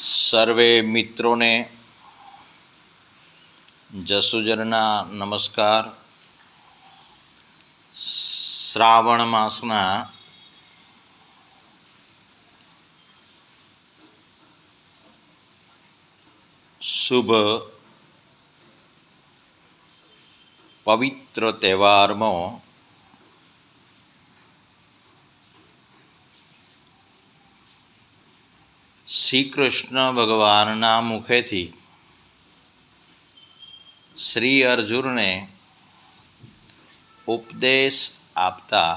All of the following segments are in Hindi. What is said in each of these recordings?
સર્વે મિત્રોને જસુજનના નમસ્કાર. શ્રાવણ માસના શુભ પવિત્ર તહેવારમાં શ્રી કૃષ્ણ ભગવાનના મુખેથી શ્રી અર્જુનને ઉપદેશ આપતા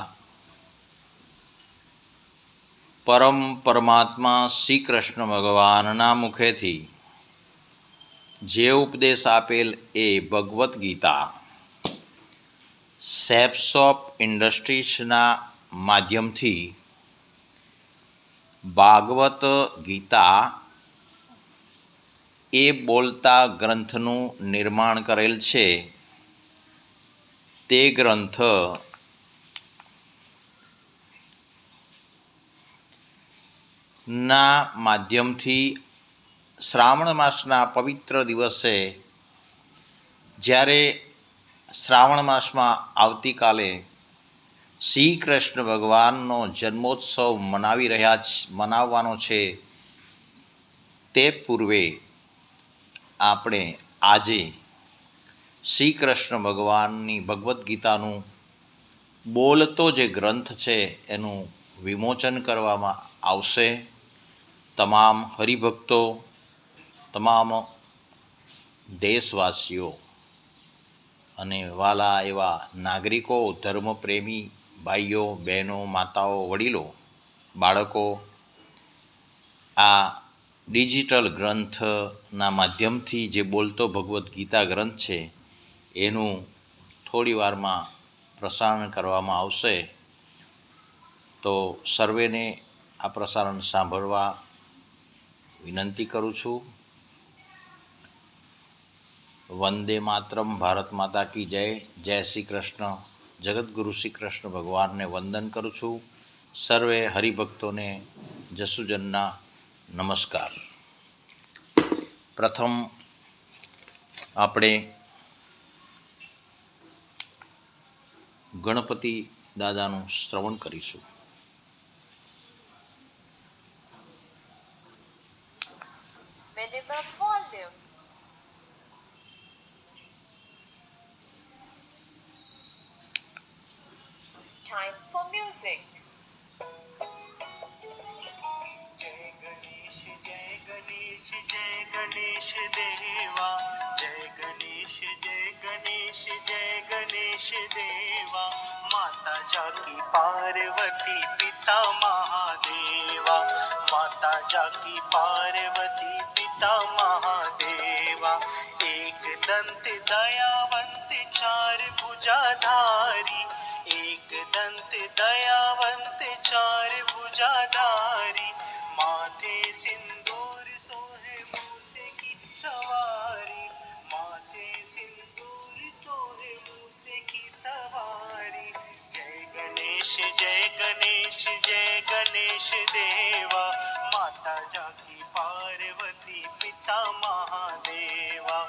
પરમાત્મા શ્રી કૃષ્ણ ભગવાનના મુખેથી જે ઉપદેશ આપેલ એ ભગવદ્ ગીતા સેપ્સ ઓફ ઇન્ડસ્ટ્રીઝના માધ્યમથી ભાગવત ગીતા એ બોલતા ગ્રંથનું નિર્માણ કરેલ છે. તે ગ્રંથ ના માધ્યમથી શ્રાવણ માસના પવિત્ર દિવસે, જ્યારે શ્રાવણ માસમાં આવતીકાલે શ્રી કૃષ્ણ ભગવાનનો જન્મોત્સવ મનાવવાનો છે, તે પૂર્વે આપણે આજે શ્રી કૃષ્ણ ભગવાનની ભગવદ્ ગીતાનું બોલતો જે ગ્રંથ છે એનું વિમોચન કરવામાં આવશે. તમામ હરિભક્તો, તમામ દેશવાસીઓ અને વાલા એવા નાગરિકો, ધર્મપ્રેમી ભાઈઓ, બહેનો, માતાઓ, વડીલો, બાળકો આ ડિજિટલ ગ્રંથના માધ્યમથી જે બોલતો ભગવદ્ ગીતા ગ્રંથ છે એનું થોડી વારમાં પ્રસારણ કરવામાં આવશે. તો સર્વેને આ પ્રસારણ સાંભળવા વિનંતી કરું છું. વંદે માતરમ. ભારત માતા કી જય. જય શ્રી કૃષ્ણ. જગતગુરુ શ્રી કૃષ્ણ ભગવાનને વંદન કરું છું. સર્વે હરિભક્તોને જસુજનના નમસ્કાર. પ્રથમ આપણે ગણપતિ દાદાનું શ્રવણ કરીશું. Minimum volume. Time for music. जय गणेश जय गणेश देवा, जय गणेश जय गणेश देवा. माता जाकी पार्वती पिता महादेवा, माता जाकी पार्वती पिता महादेवा. एक दंत दयावंत चार भुजाधारी, एक दंत दयावंत चार भुजाधारी. माथे सिंदूर सोहे मूसे की सवारी, माथे सिंदूर सोहे मूसे की सवारी. जय गणेश जय गणेश देवा. माता जाकी पार्वती पिता महादेवा,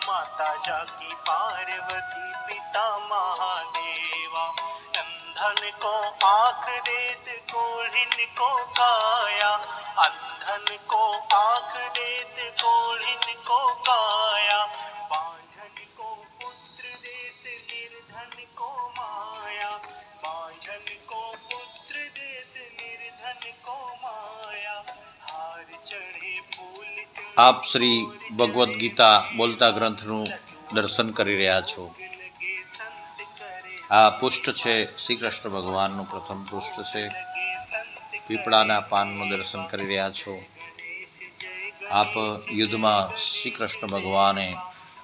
माता जाकी पार्वती पिता महादेवा. अंधन को आँख देत कोढ़िन को काया, अंधन को आँख देत कोढ़िन को काया. बांझन को पुत्र देत निर्धन को माया, बांझन को पुत्र देत निर्धन को माया. हार चढ़े फूल આપ શ્રી ભગવદ્ ગીતા બોલતા ગ્રંથનું દર્શન કરી રહ્યા છો. આ પુષ્ઠ છે શ્રી કૃષ્ણ ભગવાનનું પ્રથમ પુષ્ઠ છે. પીપળાના પાનનું દર્શન કરી રહ્યા છો. આપ યુદ્ધમાં શ્રી કૃષ્ણ ભગવાને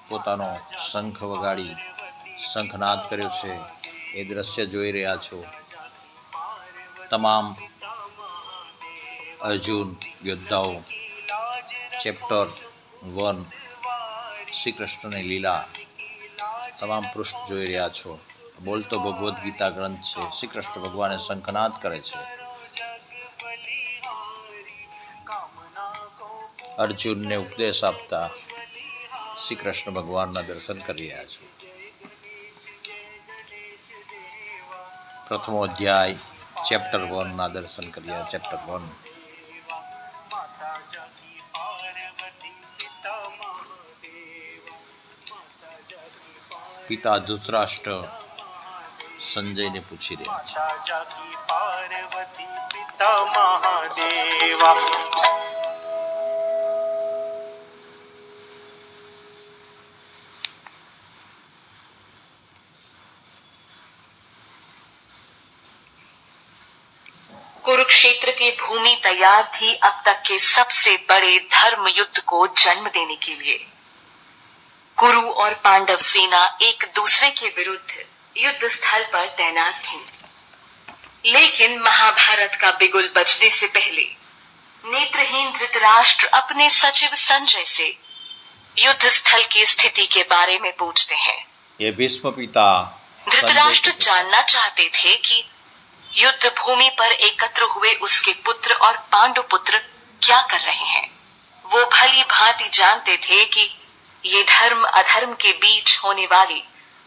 પોતાનો શંખ વગાડી શંખનાદ કર્યો છે એ દ્રશ્ય જોઈ રહ્યા છો. તમામ અર્જુન યોદ્ધાઓ ચેપ્ટર 1 શ્રી કૃષ્ણની લીલા તમામ પૃષ્ઠ જોઈ રહ્યા છો. બોલતો ભગવદ્ ગીતા ગ્રંથ છે. શ્રી કૃષ્ણ ભગવાને શંખનાદ કરે છે. અર્જુનને ઉપદેશ આપતા શ્રી કૃષ્ણ ભગવાનના દર્શન કરી રહ્યા છો. પ્રથમો અધ્યાય ચેપ્ટર 1 ના દર્શન કર્યા. ચેપ્ટર 1. પિતા ધૃતરાષ્ટ્ર સંજયને પૂછી રહ્યા છે. પાર્વતી પિતા મહાદેવા. कुरुक्षेत्र की भूमि तैयार थी अब तक के सबसे बड़े धर्म युद्ध को जन्म देने के लिए. कुरु और पांडव सेना एक दूसरे के विरुद्ध युद्ध स्थल पर तैनात थी. लेकिन महाभारत का बिगुल बजने से पहले नेत्रहीन धृतराष्ट्र अपने सचिव संजय से युद्ध स्थल की स्थिति के बारे में पूछते हैं. ये भीष्म पिता धृतराष्ट्र जानना चाहते थे कि युद्ध भूमि पर एकत्र हुए उसके पुत्र और पांडु पुत्र क्या कर रहे हैं. वो भली भांति जानते थे कि ये धर्म अधर्म के बीच होने वाली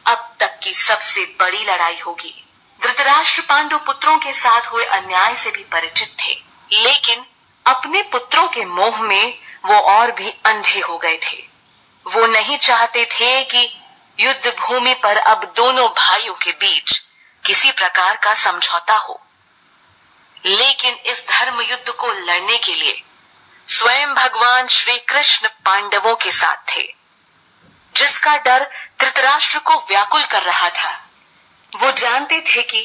अब तक की सबसे बड़ी लड़ाई होगी. धृतराष्ट्र पांडु पुत्रों के साथ हुए अन्याय से भी परिचित थे, लेकिन अपने पुत्रों के मोह में वो और भी अंधे हो गए थे. वो नहीं चाहते थे कि युद्ध भूमि पर अब दोनों भाइयों के बीच किसी प्रकार का समझौता हो. लेकिन इस धर्म युद्ध को लड़ने के लिए स्वयं भगवान श्री कृष्ण पांडवों के साथ थे, जिसका डर धृतराष्ट्र को व्याकुल कर रहा था. वो जानते थे कि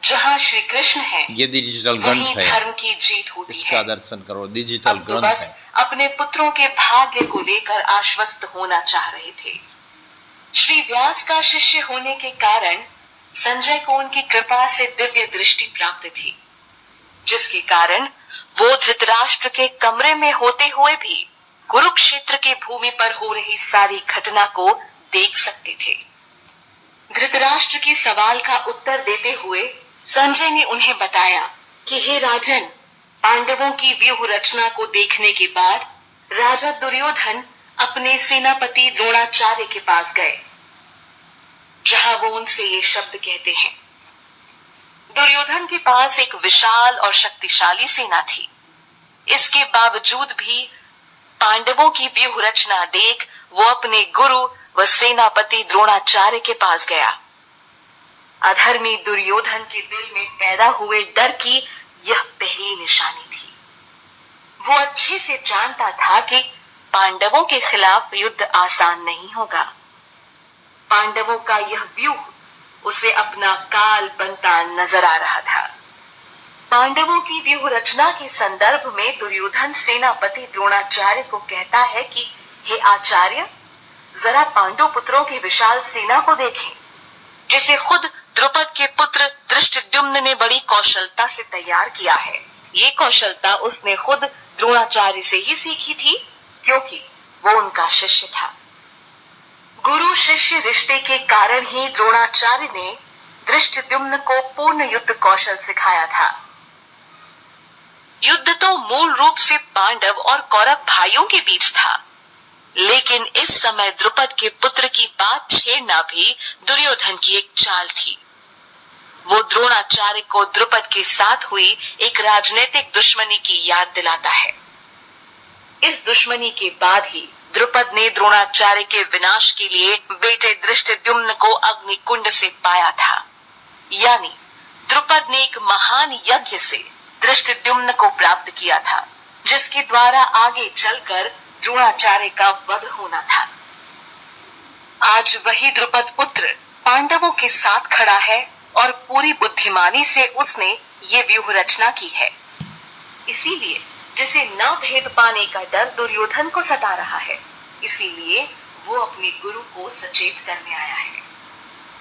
जहाँ श्री कृष्ण है ये डिजिटल वहीं ग्रंथ है, धर्म की जीत होती इसका है. दर्शन करो. डिजिटल अब तो ग्रंथ बस है. अपने पुत्रों के भाग्य को लेकर आश्वस्त होना चाह रहे थे. श्री व्यास का शिष्य होने के कारण संजय को उनकी कृपा से दिव्य दृष्टि प्राप्त थी, जिसके कारण वो धृतराष्ट्र के कमरे में होते हुए भी कुरुक्षेत्र की भूमि पर हो रही सारी घटना को देख सकते थे. धृतराष्ट्र के सवाल का उत्तर देते हुए संजय ने उन्हें बताया कि हे राजन, पांडवों की व्यूह रचना को देखने के बाद राजा दुर्योधन अपने सेनापति द्रोणाचार्य के पास गए, जहां वो उनसे ये शब्द कहते हैं. दुर्योधन के पास एक विशाल और शक्तिशाली सेना थी. इसके बावजूद भी पांडवों की व्यूह रचना देख वो अपने गुरु व सेनापति द्रोणाचार्य के पास गया. अधर्मी दुर्योधन के दिल में पैदा हुए डर की यह पहली निशानी थी. वो अच्छे से जानता था कि पांडवों के खिलाफ युद्ध आसान नहीं होगा. पांडवों का यह व्यूह उसे अपना काल बनता नजर आ रहा था. पांडवों की व्यूह रचना के संदर्भ में दुर्योधन सेनापति द्रोणाचार्य को कहता है कि हे आचार्य, जरा पांडु पुत्रों की विशाल सेना को देखें, जिसे खुद द्रुपद के पुत्र धृष्टद्युम्न ने बड़ी कौशलता से तैयार किया है. ये कौशलता उसने खुद द्रोणाचार्य से ही सीखी थी, क्योंकि वो उनका शिष्य था. गुरु शिष्य रिश्ते के कारण ही द्रोणाचार्य ने धृष्टद्युम्न को पूर्ण युद्ध कौशल सिखाया था. युद्ध तो मूल रूप से पांडव और कौरव भाइयों के बीच था, लेकिन इस समय द्रुपद के पुत्र की बात छेड़ना भी दुर्योधन की एक चाल थी. वो द्रोणाचार्य को द्रुपद के साथ हुई एक राजनीतिक दुश्मनी की याद दिलाता है. इस दुश्मनी के बाद ही द्रुपद ने द्रोणाचार्य के विनाश के लिए बेटे धृष्टद्युम्न को अग्निकुंड से पाया था. यानी द्रुपद ने एक महान यज्ञ से धृष्टद्युम्न को प्राप्त किया था, जिसके द्वारा आगे चलकर द्रोणाचार्य का वध होना था. आज वही द्रुपद पुत्र पांडवों के साथ खड़ा है और पूरी बुद्धिमानी से उसने ये व्यूह रचना की है. इसीलिए जिसे न भेद पाने का डर दुर्योधन को सता रहा है, इसीलिए वो अपने गुरु को सचेत करने आया है.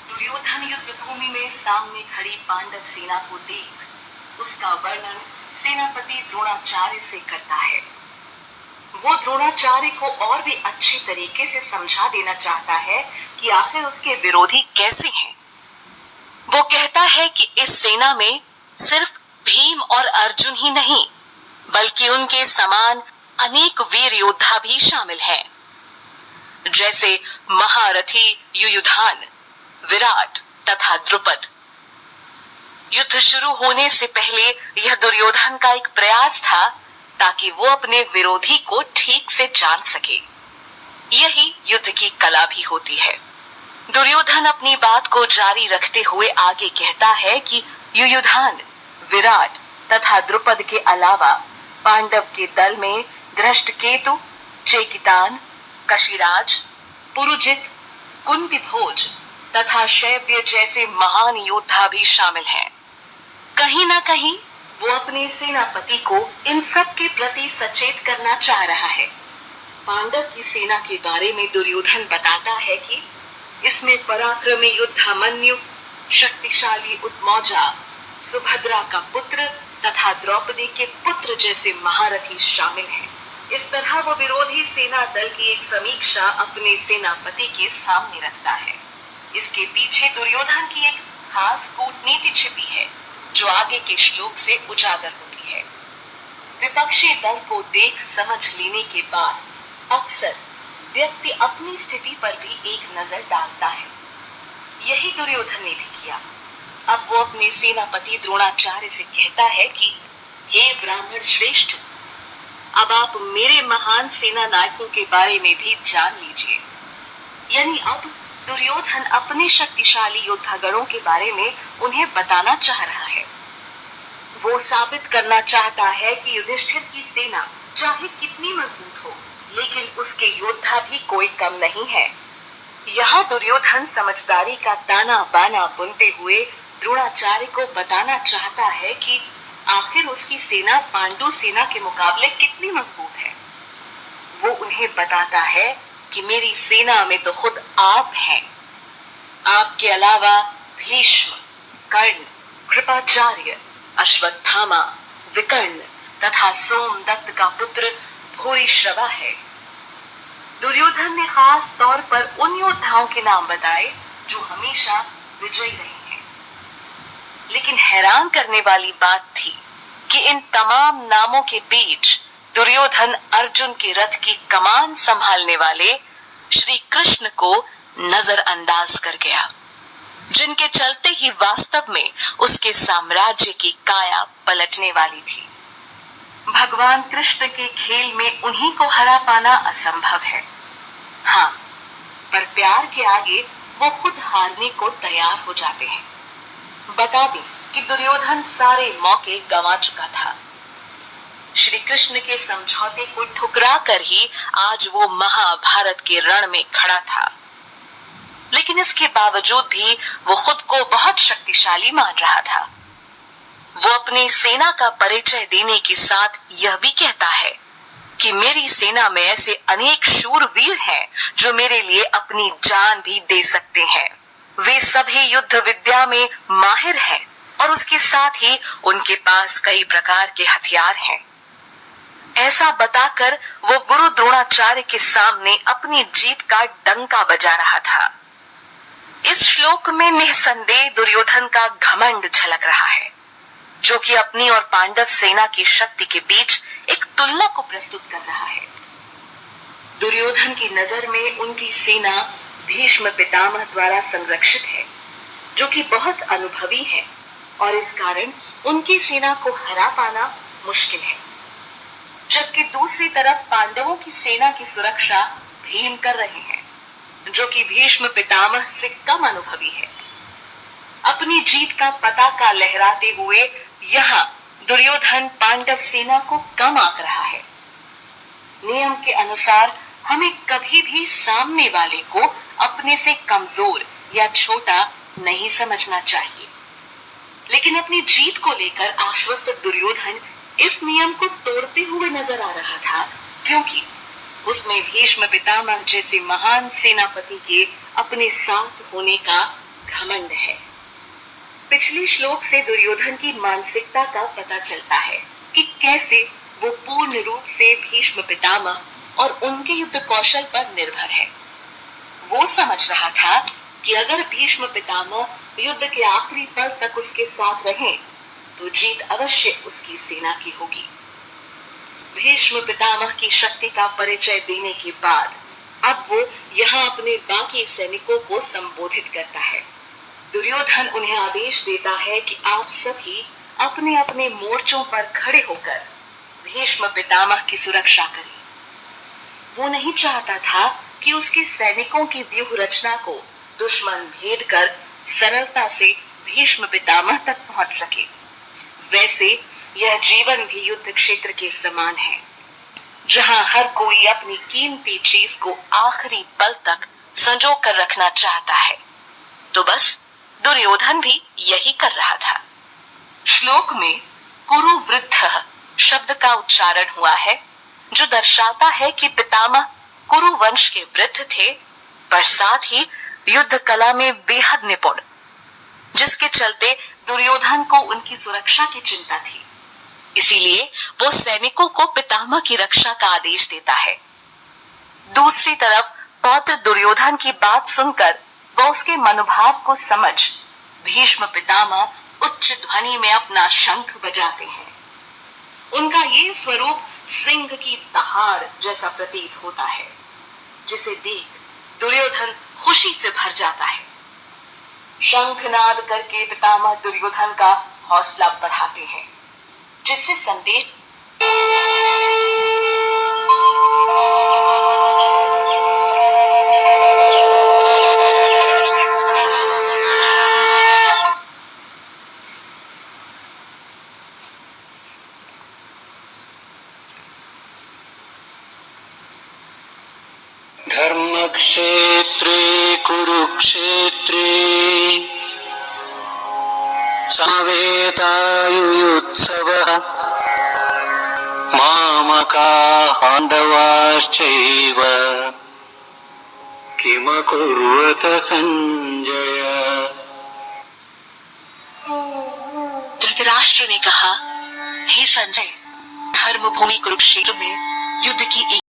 दुर्योधन युद्ध भूमि में सामने खड़ी पांडव सेना को देख उसका वर्णन सेनापति द्रोणाचार्य से करता है. वो द्रोणाचार्य को और भी अच्छे तरीके से समझा देना चाहता है कि आखिर उसके विरोधी कैसे हैं. वो कहता है कि इस सेना में सिर्फ भीम और अर्जुन ही नहीं, बल्कि उनके समान अनेक वीर योद्धा भी शामिल हैं, जैसे महारथी युयुधान, विराट तथा द्रुपद। युद्ध शुरू होने से पहले यह दुर्योधन का एक प्रयास था ताकि वो अपने विरोधी को ठीक से जान सके। यही युद्ध की कला भी होती है। दुर्योधन अपनी बात को जारी रखते हुए आगे कहता है कि युयुधान, विराट तथा द्रुपद के अलावा पांडव के दल में धृष्टकेतु, चेकितान, कशिराज, पुरुजित, कुंतीभोज तथा शैव्य जैसे महान योद्धा भी शामिल हैं। कहीं ना कहीं वो अपने सेनापति को इन सब के प्रति सचेत करना चाह रहा है। पांडव की सेना के बारे में दुर्योधन बताता है कि इसमें पराक्रमी युद्धामन्यु, शक्तिशाली उत्मौजा, सुभद्रा का पुत्र तथा द्रौपदी के पुत्र जैसे महारथी शामिल हैं। इस तरह वो विरोधी सेना दल की एक समीक्षा अपने सेनापति के सामने रखता है। इसके पीछे दुर्योधन की एक खास कूटनीति छिपी है जो आगे के श्लोक से उजागर होती है। विपक्षी दल को देख समझ लेने के बाद अक्सर व्यक्ति अपनी स्थिति पर भी एक नजर डालता है। यही दुर्योधन ने भी किया। अब वो अपने सेनापति द्रोणाचार्य से कहता है कि हे ब्राह्मण श्रेष्ठ, अब आप मेरे महान सेना नायकों के बारे में भी जान लीजिए। यानी अब दुर्योधन अपने शक्तिशाली योद्धागणों के बारे में उन्हें बताना चाह रहा है। वो साबित करना चाहता है कि युधिष्ठिर की सेना चाहे कितनी मजबूत हो, लेकिन उसके योद्धा भी कोई कम नहीं है। यहाँ दुर्योधन समझदारी का ताना बाना बुनते हुए द्रोणाचार्य को बताना चाहता है कि आखिर उसकी सेना पांडु सेना के मुकाबले कितनी मजबूत है। वो उन्हें बताता है कि मेरी सेना में तो खुद आप हैं। आपके अलावा भीष्म, कर्ण, कृपाचार्य, अश्वत्थामा, विकर्ण तथा सोमदत्त का पुत्र भूरिश्रवा है। दुर्योधन ने खास तौर पर उन योद्धाओं के नाम बताए जो हमेशा विजयी रहे हैं। लेकिन हैरान करने वाली बात थी कि इन तमाम नामों के बीच दुर्योधन अर्जुन के रथ की कमान संभालने वाले श्री कृष्ण को नजरअंदाज कर गया, जिनके चलते ही वास्तव में उसके साम्राज्य की काया पलटने वाली थी। भगवान कृष्ण के खेल में उन्हीं को हरा पाना असंभव है। हाँ, पर प्यार के आगे वो खुद हारने को तैयार हो जाते हैं। बता दें कि दुर्योधन सारे मौके गंवा चुका था। श्री कृष्ण के समझौते को ठुकरा कर ही आज वो महाभारत के रण में खड़ा था। लेकिन इसके बावजूद भी वो खुद को बहुत शक्तिशाली मान रहा था। वो अपनी सेना का परिचय देने के साथ यह भी कहता है कि मेरी सेना में ऐसे अनेक शूरवीर हैं जो मेरे लिए अपनी जान भी दे सकते हैं। वे सभी युद्ध विद्या में माहिर हैं और उसके साथ ही उनके पास कई प्रकार के हथियार हैं। ऐसा बताकर वो गुरु द्रोणाचार्य के सामने अपनी जीत का डंका बजा रहा था। इस श्लोक में निसंदेह दुर्योधन का घमंड झलक रहा है, जो कि अपनी और पांडव सेना की शक्ति के बीच एक तुलना को प्रस्तुत कर रहा है। दुर्योधन की नजर में उनकी सेना भीष्म पितामह द्वारा संरक्षित है, जो कि बहुत अनुभवी है और इस कारण उनकी सेना को हरा पाना मुश्किल है। जबकि दूसरी तरफ पांडवों की सेना की सुरक्षा भीम कर रहे हैं, जो कि भीष्म पितामह से कम अनुभवी है। अपनी जीत का पताका लहराते हुए यहाँ दुर्योधन पांडव सेना को कम आंक रहा है। नियम के अनुसार हमें कभी भी सामने वाले को अपने से कमजोर या छोटा नहीं समझना चाहिए। लेकिन अपनी जीत को लेकर आश्वस्त दुर्योधन इस नियम को तोड़ते हुए नजर आ रहा था, क्योंकि उसमें भीष्म पितामह जैसे महान सेनापति के अपने साथ होने का घमंड है। पिछले श्लोक से दुर्योधन की मानसिकता का पता चलता है कि कैसे वो पूर्ण रूप से भीष्म पितामह और उनके युद्ध कौशल पर निर्भर है। वो समझ रहा था कि अगर भीष्म पितामह युद्ध के आखिरी पल तक उसके साथ रहें, तो जीत अवश्य उसकी सेना की होगी। भीष्म पितामह की शक्ति का परिचय देने के बाद अब वो यहाँ अपने बाकी सैनिकों को संबोधित करता है। दुर्योधन उन्हें आदेश देता है कि आप सभी अपने अपने मोर्चों पर खड़े होकर भीष्म पितामह की सुरक्षा करें। वो नहीं चाहता था कि उसके सैनिकों की व्यूह रचना को दुश्मन भेद कर सरलता से भीष्म पितामह तक पहुंच सके। वैसे यह जीवन भी युद्ध क्षेत्र के समान है, जहां हर कोई अपनी कीमती चीज को आखिरी पल तक संजो कर रखना चाहता है। तो बस दुर्योधन भी यही कर रहा था। श्लोक में कुरु वृद्ध शब्द का उच्चारण हुआ है, जो दर्शाता है कि पितामह कुरु वंश के वृद्ध थे, पर साथ ही युद्ध कला में बेहद निपुण, जिसके चलते दुर्योधन को उनकी सुरक्षा की चिंता थी। इसीलिए वो सैनिकों को पितामह की रक्षा का आदेश देता है। दूसरी तरफ पौत्र दुर्योधन की बात सुनकर वो उसके मनोभाव को समझ भीष्म पितामह उच्च ध्वनि में अपना शंख बजाते हैं। उनका ये स्वरूप सिंह की दहाड़ जैसा प्रतीत होता है, जिसे देख दुर्योधन खुशी से भर जाता है। शंखनाद करके पितामह दुर्योधन का हौसला बढ़ाते हैं, जिससे संदेश धर्मक्षेत्रे कुरुक्षेत्रे समवेतायुयुत्सवः मामकाः पाण्डवाश्चैव किमकुर्वत संजय। धृतराष्ट्र ने कहा, हे संजय, धर्म भूमि कुरुक्षेत्र में युद्ध की